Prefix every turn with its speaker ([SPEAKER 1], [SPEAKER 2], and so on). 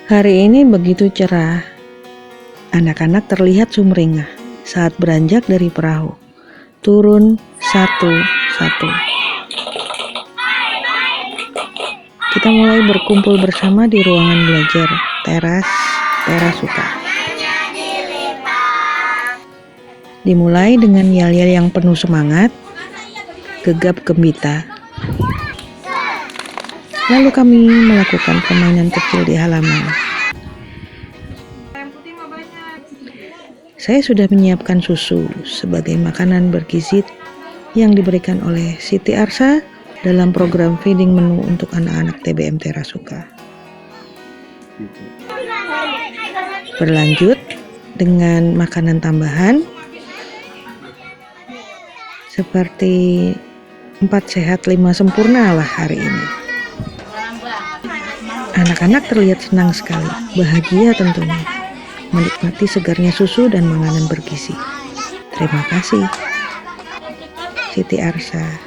[SPEAKER 1] Hari ini begitu cerah. Anak-anak terlihat sumringah saat beranjak dari perahu. Turun satu-satu. Kita mulai berkumpul bersama di ruangan belajar teras Terasuka. Dimulai dengan yel-yel yang penuh semangat, gegap gembita. Lalu kami melakukan permainan kecil di halaman. Saya sudah menyiapkan susu sebagai makanan bergizi yang diberikan oleh Siti Arsa dalam program feeding menu untuk anak-anak TBM Terasuka. Berlanjut dengan makanan tambahan seperti 4 sehat 5 sempurna lah hari ini. Anak-anak terlihat senang sekali, bahagia tentunya, menikmati segarnya susu dan makanan bergizi. Terima kasih, Siti Arsa.